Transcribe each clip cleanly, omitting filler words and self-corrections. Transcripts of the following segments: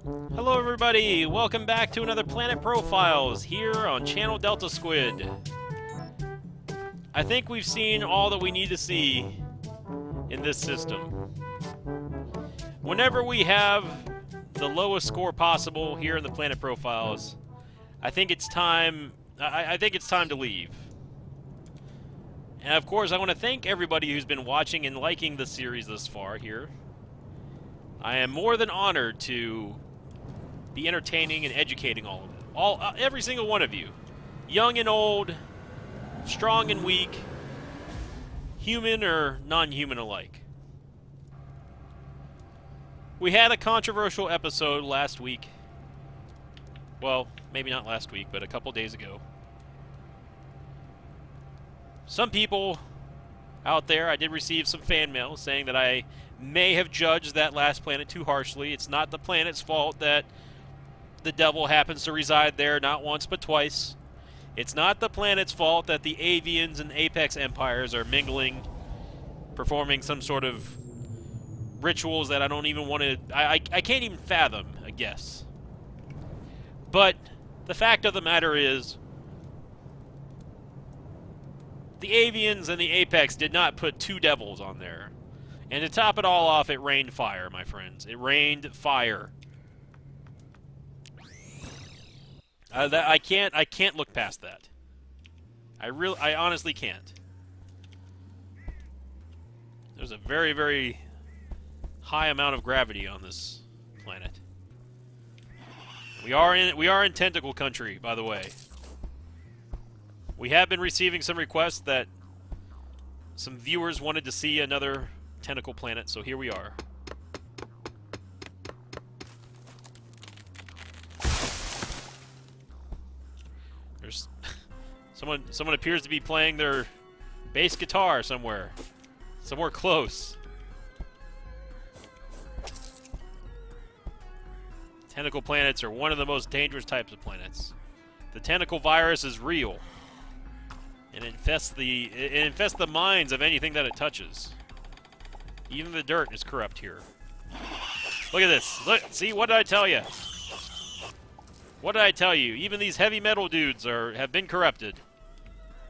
Hello everybody, welcome back to another Planet Profiles here on Channel Delta Squid. I think we've seen all that we need to see in this system. Whenever we have the lowest score possible here in the Planet Profiles, I think it's time to leave. And of course, I want to thank everybody who's been watching and liking the series thus far here. I am more than honored to be entertaining and educating every single one of you, young and old, strong and weak, human or non-human alike. We had a controversial episode last week. Well, maybe not last week, but a couple days ago. Some people out there, I did receive some fan mail saying that I may have judged that last planet too harshly. It's not the planet's fault that the devil happens to reside there not once but twice. It's not the planet's fault that the avians and apex empires are mingling, performing some sort of rituals that I don't even want to... I can't even fathom, I guess. But the fact of the matter is, the avians and the apex did not put two devils on there. And to top it all off, it rained fire, my friends. It rained fire. I can't look past that. I honestly can't. There's a very, very high amount of gravity on this planet. We are in Tentacle country, by the way. We have been receiving some requests that some viewers wanted to see another Tentacle planet, so here we are. There's someone appears to be playing their bass guitar somewhere close. Tentacle planets are one of the most dangerous types of planets. The tentacle virus is real. It infests the minds of anything that it touches. Even the dirt is corrupt here. Look at this. Look, see, what did I tell you? What did I tell you? Even these heavy metal dudes have been corrupted.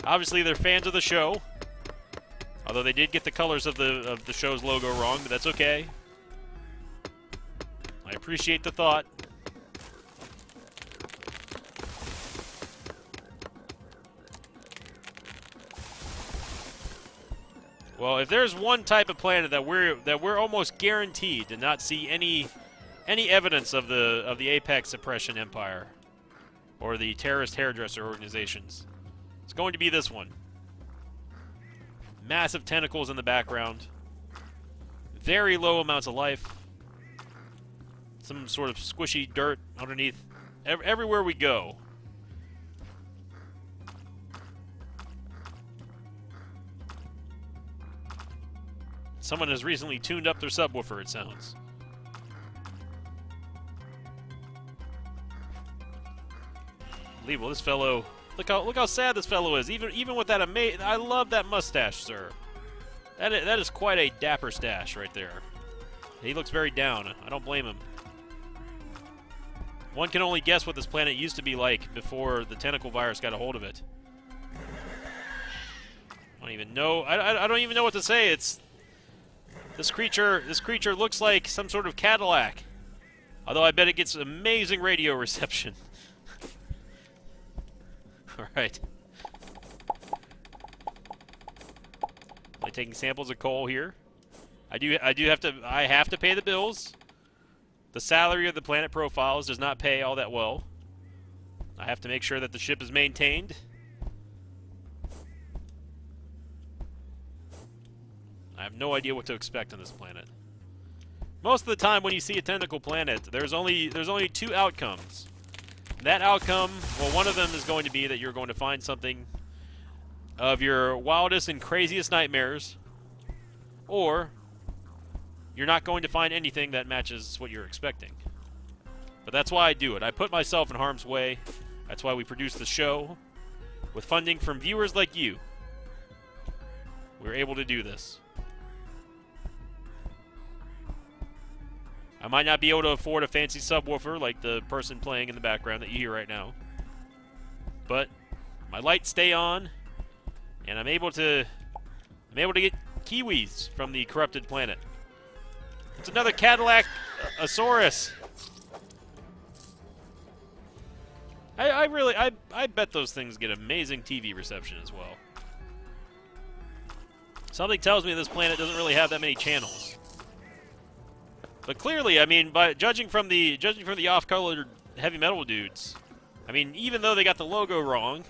Obviously, they're fans of the show. Although they did get the colors of the show's logo wrong, but that's okay. I appreciate the thought. Well, if there's one type of planet that we're almost guaranteed to not see any evidence of the Apex Suppression Empire or the terrorist hairdresser organizations, it's going to be this one. Massive tentacles in the background, very low amounts of life, some sort of squishy dirt underneath everywhere we go. Someone has recently tuned up their subwoofer, it sounds. Unbelievable, this fellow... Look how sad this fellow is. Even with that amazing... I love that mustache, sir. That is quite a dapper stash right there. He looks very down. I don't blame him. One can only guess what this planet used to be like before the tentacle virus got a hold of it. I don't even know... I don't even know what to say. It's... This creature looks like some sort of Cadillac. Although I bet it gets amazing radio reception. Alright. Am I taking samples of coal here? I have to pay the bills. The salary of the Planet Profiles does not pay all that well. I have to make sure that the ship is maintained. I have no idea what to expect on this planet. Most of the time when you see a tentacle planet, there's only two outcomes. That outcome, well, one of them is going to be that you're going to find something of your wildest and craziest nightmares, or you're not going to find anything that matches what you're expecting. But that's why I do it. I put myself in harm's way. That's why we produce the show. With funding from viewers like you, we're able to do this. I might not be able to afford a fancy subwoofer like the person playing in the background that you hear right now. But my lights stay on, and I'm able to get kiwis from the corrupted planet. It's another Cadillac Asaurus. I bet those things get amazing TV reception as well. Something tells me this planet doesn't really have that many channels. But clearly, I mean, by judging from the off-colored heavy metal dudes, I mean, even though they got the logo wrong,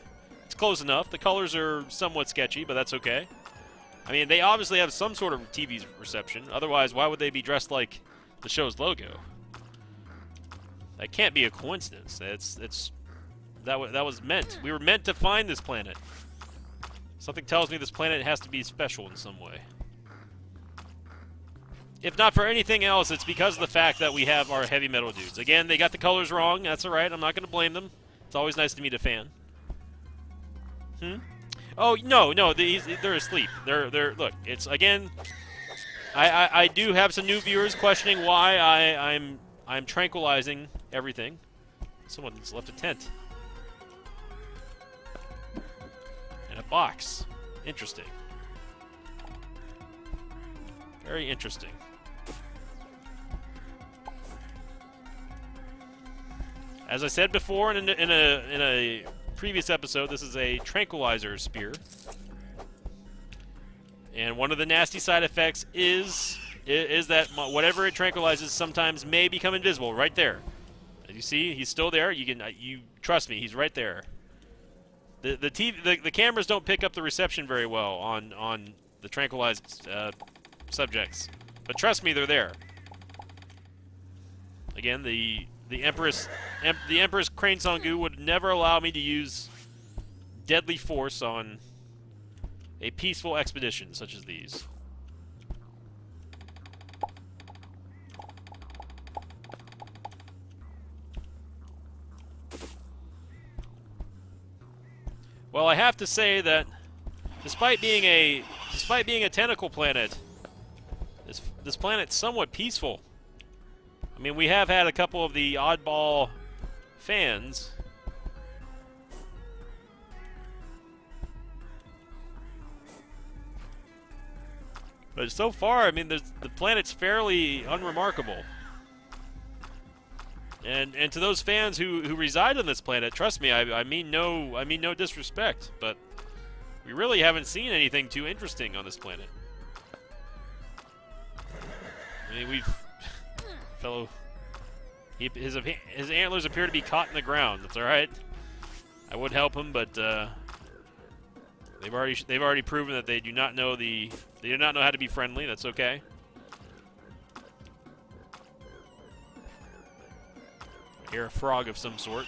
it's close enough. The colors are somewhat sketchy, but that's okay. I mean, they obviously have some sort of TV reception. Otherwise, why would they be dressed like the show's logo? That can't be a coincidence. That was meant. We were meant to find this planet. Something tells me this planet has to be special in some way. If not for anything else, it's because of the fact that we have our heavy metal dudes. Again, they got the colors wrong. That's all right. I'm not going to blame them. It's always nice to meet a fan. Oh, no, they're asleep. They're look, it's, again, I do have some new viewers questioning why I'm tranquilizing everything. Someone's left a tent. And a box. Interesting. Very interesting. As I said before in a previous episode, this is a tranquilizer spear. And one of the nasty side effects is that whatever it tranquilizes sometimes may become invisible. Right there. As you see, he's still there. You trust me, he's right there. The cameras don't pick up the reception very well on the tranquilized subjects, but trust me, they're there. Again, the Empress Crane Songu would never allow me to use deadly force on a peaceful expedition such as these. Well, I have to say that despite being a tentacle planet, this planet's somewhat peaceful. I mean, we have had a couple of the oddball fans. But so far, I mean, the planet's fairly unremarkable. And to those fans who reside on this planet, trust me, I mean no disrespect, but we really haven't seen anything too interesting on this planet. I mean, his antlers appear to be caught in the ground. That's all right. I would help him, but they've already proven that they do not know how to be friendly. That's okay. I hear a frog of some sort.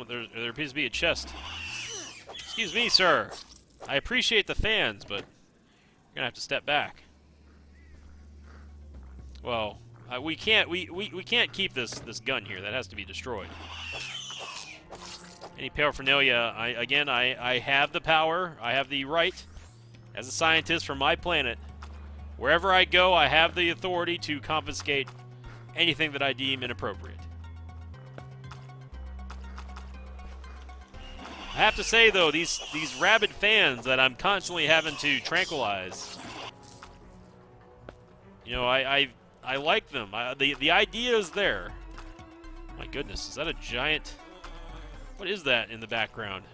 There appears to be a chest. Excuse me, sir. I appreciate the fans, but you're gonna have to step back. Well, we can't keep this gun here. That has to be destroyed. Any paraphernalia? I have the power. I have the right, as a scientist from my planet. Wherever I go, I have the authority to confiscate anything that I deem inappropriate. I have to say, though, these rabid fans that I'm constantly having to tranquilize, you know, I like them. The idea is there. My goodness, is that a giant... What is that in the background?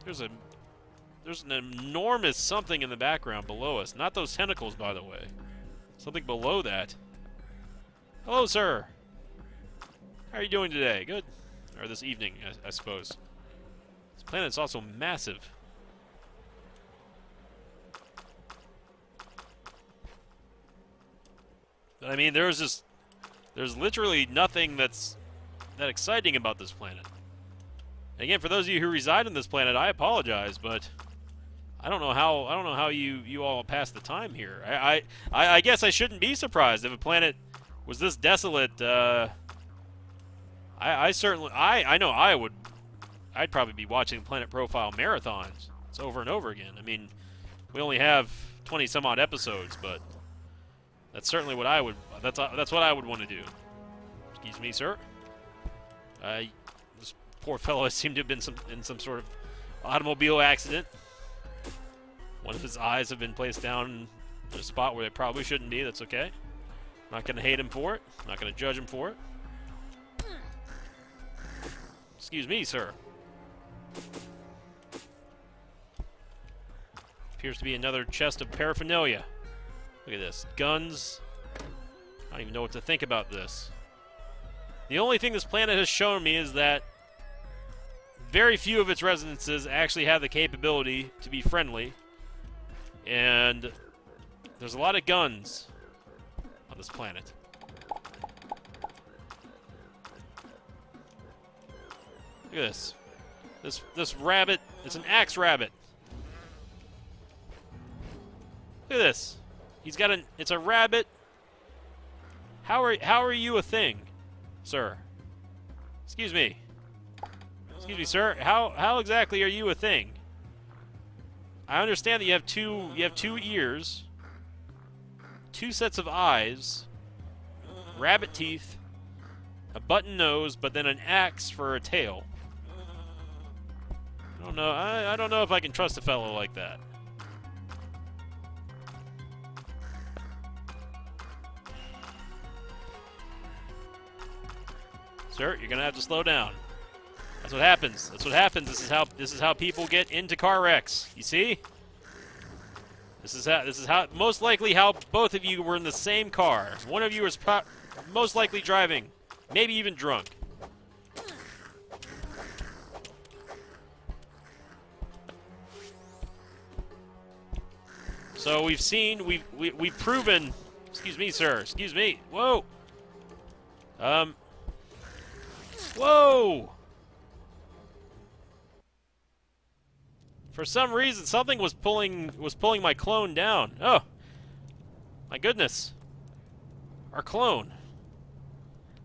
There's an enormous something in the background below us. Not those tentacles, by the way. Something below that. Hello, sir. How are you doing today? Good. Or this evening, I suppose. This planet's also massive. But I mean, there's literally nothing that's that exciting about this planet. And again, for those of you who reside on this planet, I apologize, but I don't know how you all pass the time here. I guess I shouldn't be surprised if a planet was this desolate. I certainly know I would. I'd probably be watching Planet Profile marathons. It's over and over again. I mean, we only have 20 some odd episodes, but that's certainly what I would. That's what I would want to do. Excuse me, sir. This poor fellow seemed to have been in some sort of automobile accident. One of his eyes have been placed down in a spot where they probably shouldn't be. That's okay. Not going to hate him for it. Not going to judge him for it. Excuse me, sir. Appears to be another chest of paraphernalia. Look at this. Guns. I don't even know what to think about this. The only thing this planet has shown me is that very few of its residences actually have the capability to be friendly. And there's a lot of guns on this planet. Look at this. This rabbit, it's an axe rabbit. Look at this. He's got it's a rabbit. How are you a thing, sir? Excuse me. Excuse me, sir. How exactly are you a thing? I understand that you have two ears, 2 sets of eyes, rabbit teeth, a button nose, but then an axe for a tail. I don't know. I don't know if I can trust a fellow like that. Sir, you're gonna have to slow down. That's what happens. That's what happens. This is how people get into car wrecks. You see? This is how most likely how both of you were in the same car. One of you was most likely driving, maybe even drunk. So we've proven. Excuse me, sir. Excuse me. Whoa. Whoa. For some reason, something was pulling my clone down. Oh, my goodness. Our clone.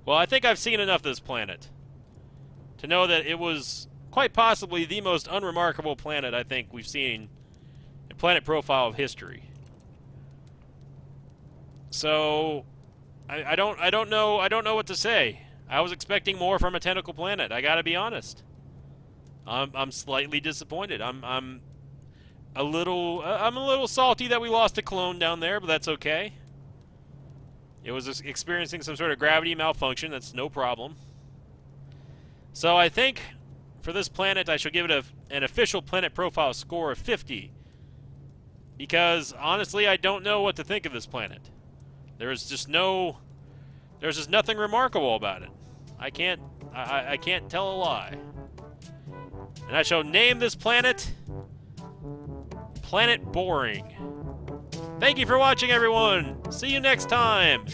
Well, I think I've seen enough of this planet to know that it was quite possibly the most unremarkable planet I think we've seen in planet profile of history. So, I don't know what to say. I was expecting more from a tentacle planet. I gotta be honest. I'm slightly disappointed. I'm a little salty that we lost a clone down there, but that's okay. It was experiencing some sort of gravity malfunction. That's no problem. So I think for this planet, I should give it an official planet profile score of 50. Because honestly, I don't know what to think of this planet. There's just nothing remarkable about it. I can't tell a lie. And I shall name this planet Planet Boring. Thank you for watching, everyone. See you next time.